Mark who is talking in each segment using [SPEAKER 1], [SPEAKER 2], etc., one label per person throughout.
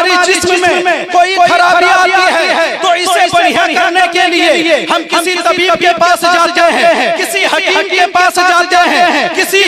[SPEAKER 1] हमारी जिस्म में कोई खराबी आती है तो इसे बढ़िया करने के लिए हम किसी तबीब के पास जाते हैं, किसी हकीम के पास जाते हैं, किसी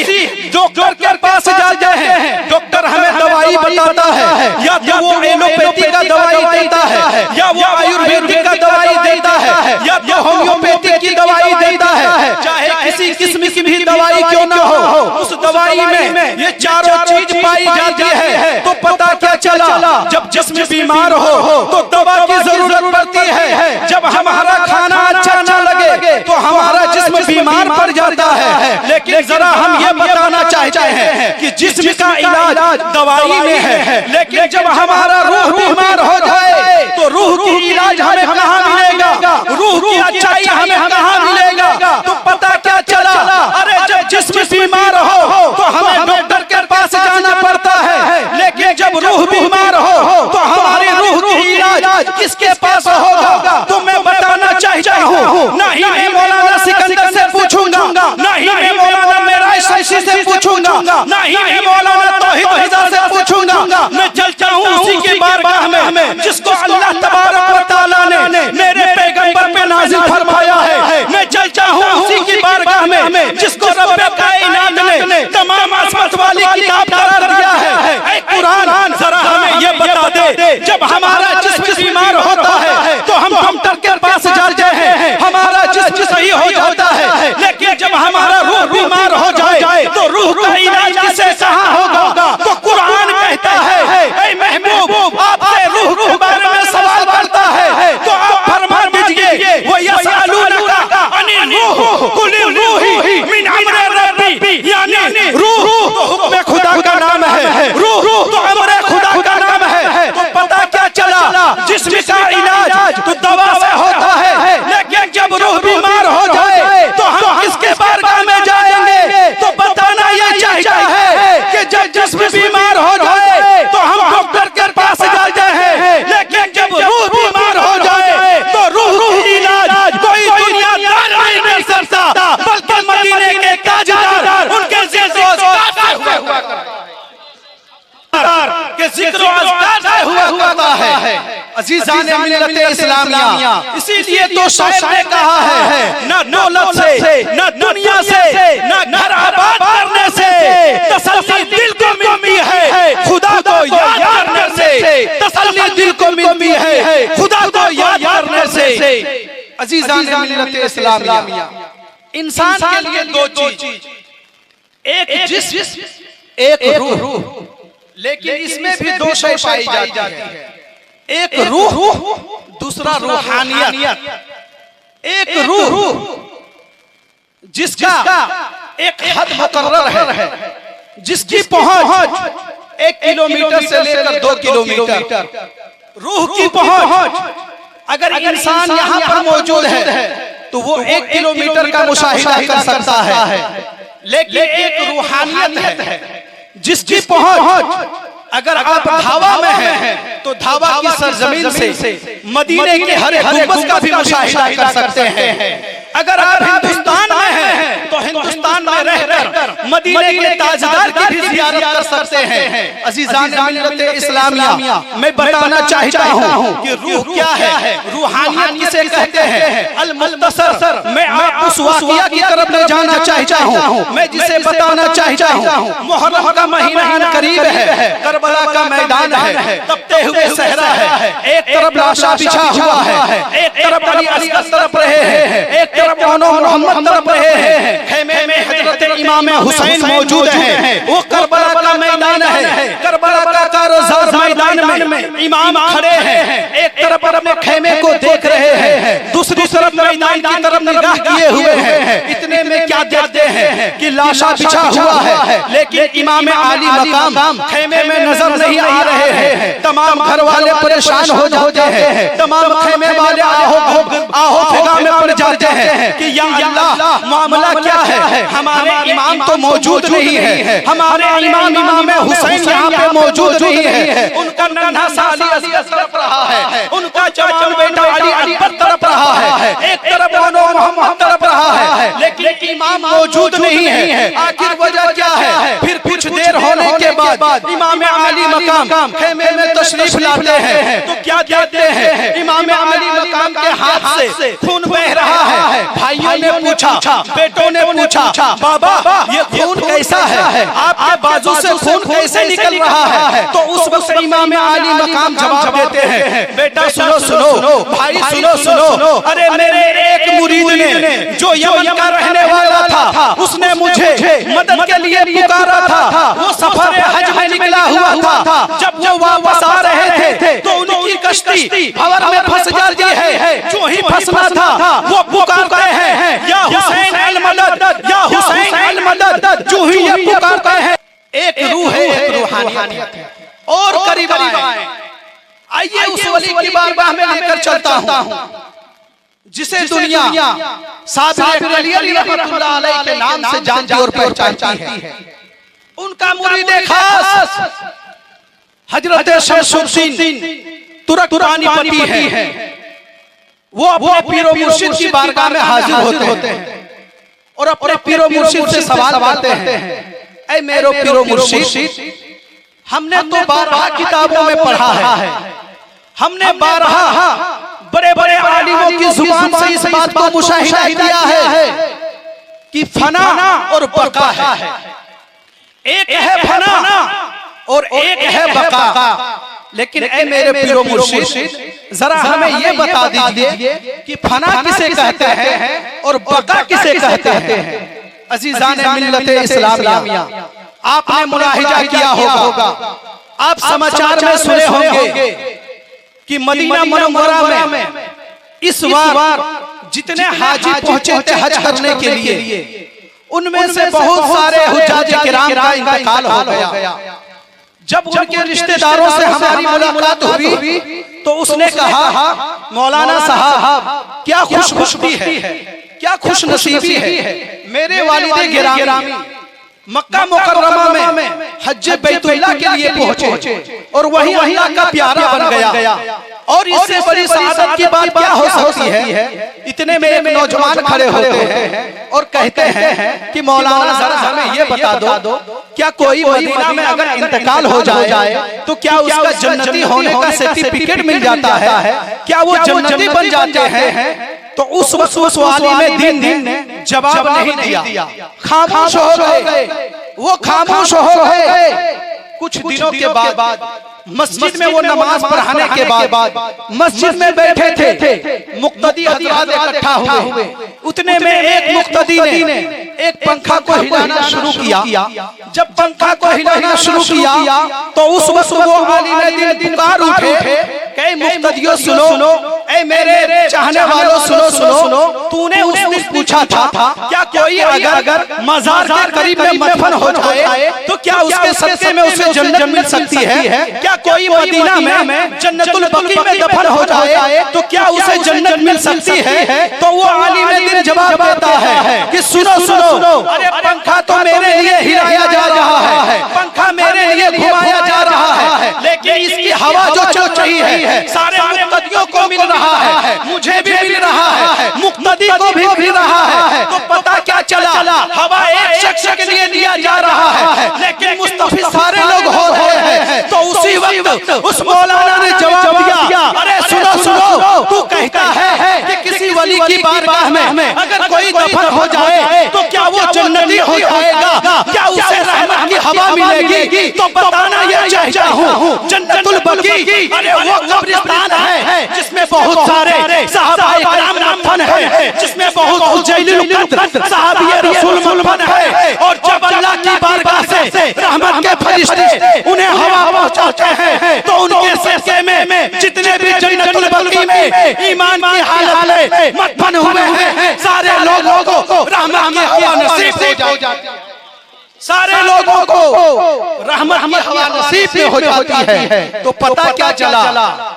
[SPEAKER 1] डॉक्टर के पास जाते हैं। डॉक्टर हमें दवाई बताता है, या तो वो एलोपैथी का दवाई देता है, या वो आयुर्वेदिक का दवाई देता है, या तो होम्योपैथी की दवाई देता है। चाहे किसी किस्म की भी दवाई क्यों ना हो, उस दवाई में ये चारों चीज पाई जाती है। तो पता क्या चला, जब जिस्म बीमार हो तो दवा की जरूरत पड़ती है। जब हमारा खाना अच्छा न लगे तो हमारा जिस्म बीमार पड़ जाता है। लेकिन जरा हम ये बताना चाहते हैं कि जिस्म का इलाज दवाई में है, लेकिन जब हमारा रूह बीमार हो जाए तो रूह की इलाज हमें कहाँ मिलेगा, रूह की अच्छाई हमें कहाँ मिलेगा। तो पता क्या चला, अरे जब जिस्म बीमार हो तो हमें डॉक्टर के पास जाना पड़ता है, लेकिन जब रूह बीमार हो तो हमारी रूह की इलाज किसके पास होगा। तो मैं बताना चाहता हूँ, नहीं मैं मौलाना सिकंदर से पूछूंगा, नहीं मैं मौलाना मेराज शमशी से पूछूंगा, नहीं मैं मौलाना तौहीद मिर्जा से पूछूंगा। मैं चलता हूँ उसी की बारगाह में जिसको अल्लाह तबारक व तआला ने मेरे पैगंबर पे नाज़िल फरमाया है। मैं चलता हूँ उसी की बारगाह में जिसको रब्बे कायनात ने तमाम आसमात वाली किताब करार दिया है। ऐ कुरान, जरा हमें ये बता दे, जब हमारा जिस्म बीमार होता है तो हम डॉक्टर के पास जाते हैं, हमारा जिस्म सही हो जाता है। लेकिन जब हमारा रूह बीमार हो जाए तो रूह का इलाज किसे कहाँ होगा। तो कुरान कहता है, ऐ महबूब आपसे रूह के बारे में सवाल करता है तो आप फरमा दीजिए, वो यसअलूनका अनिर रूह कुलिर रूही मिन अम्रि रब्बी, यानी रूह तो हुक्म खुदा का नाम है, रूह तो अम्र खुदा का नाम है। तो पता क्या चला, जिस्म का इलाज तो दवा से होता है, लेकिन जब रूह बीमार हो जाए तो हम किसके बारगाह में जाएंगे। तो बताना ये चाहता है कि जब जिस्म बीमार हो जाए तो हम डॉक्टर के पास जाते हैं, लेकिन जब रूह बीमार हो जाए तो रूह की इलाज कोई दुनियादार नहीं मिल सकता, बल्कि मदीने के ताजदार उनके जिक्र के जिक्र हुआ करता है। अजीज़ान मिल्लत इस्लामिया, इसीलिए तो शायर ने कहा है, न दौलत से, न दुनिया से, न घर आबाद करने से तसल्ली दिल को मिलती है, खुदा को याद करने से तसल्ली दिल को मिलती है, खुदा को याद करने से। अजीज़ान मिल्लत इस्लामिया, इंसान के लिए दो चीज, एक जिस्म एक रूह, लेकिन इसमें भी दो शय पाई जाती है, एक रूह दूसरा रूहानियत। एक रूह जिसका एक हद मुकर्रर है, जिसकी पहुंच 1 किलोमीटर से लेकर 2 किलोमीटर, रूह की पहुंच अगर इंसान यहाँ पर मौजूद है तो वो 1 किलोमीटर का मुशाहिदा कर सकता है। लेकिन एक रूहानियत है जिसकी पहुंच अगर आप धावा में हैं तो धावा की सरजमीन से मदीने के हर गुंबद का भी मुशाहिदा कर सकते हैं। अगर आप हिंदुस्तान में हैं तो हिंदुस्तान में रहकर मदीने के ताजदार की भी ज़ियारत कर सकते हैं। अज़ीज़ान मिल्लत इस्लामिया, मैं बताना चाहता हूँ कि रूह क्या है, रूहानियत किसे कहते हैं। अल मुख्तसर मैं आप उस वाक़िया की तरफ ले जाना चाहता हूँ, मैं जिसे बताना चाहता हूँ। मुहर्रम का महीना करीब है, करबला का मैदान है, तपते हुए सहरा है, एक तरफ लाशा बिछा हुआ है, एक तरफ अली असगर तरफ रहे हैं, एक तरफ मोहम्मद तरफ रहे हैं। खेमे में हजरत इमाम हुसैन मौजूद हैं। वो करबला का मैदान है, करबला का कारोज़ार मैदान में इमाम खड़े हैं, एक तरफ अपने खेमे को देख रहे हैं, दूसरी तरफ मैदान की तरफ निगाह किए हुए हैं। इतने में क्या देखते हैं कि लाशा बिछा हुआ है, लेकिन इमाम आली मकाम खेमे में नजर नहीं आ रहे हैं। तमाम घर वाले परेशान हो जाते हैं, तमाम खेमे वाले आहो फिगा में पड़ जाते हैं कि या अल्लाह मामला क्या है, हमारे इमाम तो मौजूद नहीं है, हमारे इमाम हुसैन यहाँ पे मौजूद नहीं है। उनका नन्हा सा अली असगर तरफ रहा है, उनका जवान बेटा अली अकबर तरफ रहा है, एक तरफ मोहम्मद तरफ रहा है, लेकिन इमाम मौजूद नहीं है। आखिर वजह क्या है? फिर कुछ देर होने के बाद इमाम आली मकाम खेमे में तशरीफ लाते हैं तो क्या कहते हैं, इमाम अली मकाम के हाथ से खून बह रहा है। भाइयों ने पूछा, बेटों ने पूछा, बाबा ये खून कैसा है, आपके बाजू से खून कैसे निकल रहा है? तो उस वक्त इमाम अली मकाम जवाब देते हैं, बेटा सुनो सुनो, भाई सुनो सुनो, अरे मेरे एक मुरीद ने जो यमन का रहने वाला था, उसने मुझे मदद के लिए पुकारा था। वो सफर हज में निकला हुआ था, जब वो वापस आ रहे थे तो उनकी कश्ती भंवर में फंस जाती है। जो ही फंसना था वो पुकारते हैं, या हुसैन अल मदद, या हुसैन अल मदद। जो ही ये पुकारते हैं, एक रूह है, एक रूहानियत है। और करीब आइए उस वली की बारगाह में लेकर चलता हूँ जिसे दुनिया साबिर अली रहमतुल्लाह अलैह के नाम से जानती और पहचानती है। उनका मुरीद खास हजरत शमसुद्दीन तुर्कमानी है। वो अपने पीरो मुर्शिद की बारगाह में हाजिर होते हैं और अपने पीरो मुर्शिद से सवाल करते हैं, ऐ मेरो पीरो मुर्शिद, हमने तो 12 किताबों में पढ़ा है, हमने 12 बड़े बड़े आलिमों की जुबान से इस बात को मुशाहिदा किया है कि फना और बका है। एक है फना और एक है बका। लेकिन ऐ मेरे पीरो मुर्शिद, जरा हमें ये बता दीजिए कि फना किसे कहते हैं और बका किसे कहते हैं? अजीजान मिल्लत इस्लामिया, आपने मुलाहिजा किया होगा, आप समाचार में सुने होंगे कि मदीना मुनव्वरा में इस बार जितने हाजी पहुंचे थे हज करने के लिए, उनमें से बहुत सारे हुज्जाज किराम का इंतकाल हो गया। जब उनके रिश्तेदारों से हमारी मुलाकात हुई तो उसने कहा, मौलाना साहब क्या खुशबख्ती है, क्या खुश नसीबी है, मेरे वालिद गिरामी मक्का मुकर्रमा में हज बैतुल्लाह के लिए पहुंचे और वहीं अल्लाह का प्यारा बन गया। और इससे बड़ी सआदत की बात क्या हो सकती है? इतने में एक नौजवान खड़े होते हैं और कहते हैं कि मौलाना जरा हमें ये बता दो, क्या कोई मदीना में अगर इंतकाल हो जाए तो क्या उसका जन्नती होने का सर्टिफिकेट मिल जाता है? क्या वो जन्नती बन जाते हैं? तो उस वक्त उस वाली में दिन ने जवाब नहीं दिया, खामोश हो गए। वो खामोश हो गए। कुछ दिनों के बाद मस्जिद में वो नमाज पढ़ाने के बाद मस्जिद में बैठे थे, मुक्तदी हज़रात इकट्ठा हुए। उतने में एक मुक्तदी ने एक पंखा को हिलाना शुरू किया। जब पंखा को हिलाना शुरू किया तो उस वक्त वो आलिम दिन पुकार उठे, कई मुक्तदियों सुनो, ऐ मेरे चाहने वालों सुनो, तूने उस दिन पूछा था क्या कोई अगर मजार के करीब में मदफन हो जाए तो क्या उसके सदक़े में उसे जन्नत मिल सकती है? क्या कोई मदीना में जन्नतुल बकी में दफन हो जाए तो क्या उसे जन्नत मिल सकती है? तो वो आलिम दिन जवाब देता है कि सुनो, अरे पंखा तो मेरे लिए हिलाया जा रहा है, पंखा मेरे लिए घुमाया जा रहा है, लेकिन इसकी हवा जो चल रही है सारे मुक्तदियों को मिल रहा है, मुझे भी मिल रहा है, मुक्तदी को भी मिल रहा है। तो पता क्या चला, हवा एक शख्स के लिए दिया जा रहा है लेकिन मुस्तफी सारे लोग हो रहे हैं। तो उसी वक्त उस मौलाना ने जवाब दिया, अरे सुनो, तू कहता है कि किसी वली की बारगाह में अगर कोई दफन हो जाए तो क्या वो जन्नती हो जाएगा? क्या उसे रहमत की हवा मिलेगी? तो बताना ये चाहता हूँ, जन्नतुल बकी अरे वो कब्रिस्तान है जिसमें बहुत सारे सहाबाए किराम दफन है, जिसमें बहुत जलीलुल कद्र सहाबी रसूल दफन है। और जब अल्लाह की बारगाह से रहमत के फरिश्ते उन्हें हवा पहुंचाते हैं तो उनके सदक़े में जितने भी जन्नतुल बकी में ईमान की हालत में मदफन हुए हैं सारे लोगों को रहमत की हवा नसीब हो जाती है। सारे लोगों को रहमत की हवा नसीब हो जाती है। तो पता क्या चला,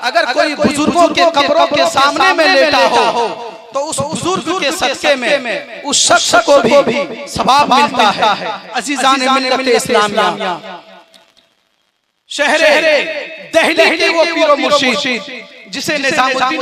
[SPEAKER 1] अगर कोई बुजुर्गों के कब्रों के सामने में लेटा हो तो उस बुजुर्ग के सदक़े में उस शख्स को भी सवाब मिलता है। अज़ीज़ान मिल्लत इस्लामिया, शहर दिल्ली के वो पीरो मुर्शिद जिसे निज़ामुद्दीन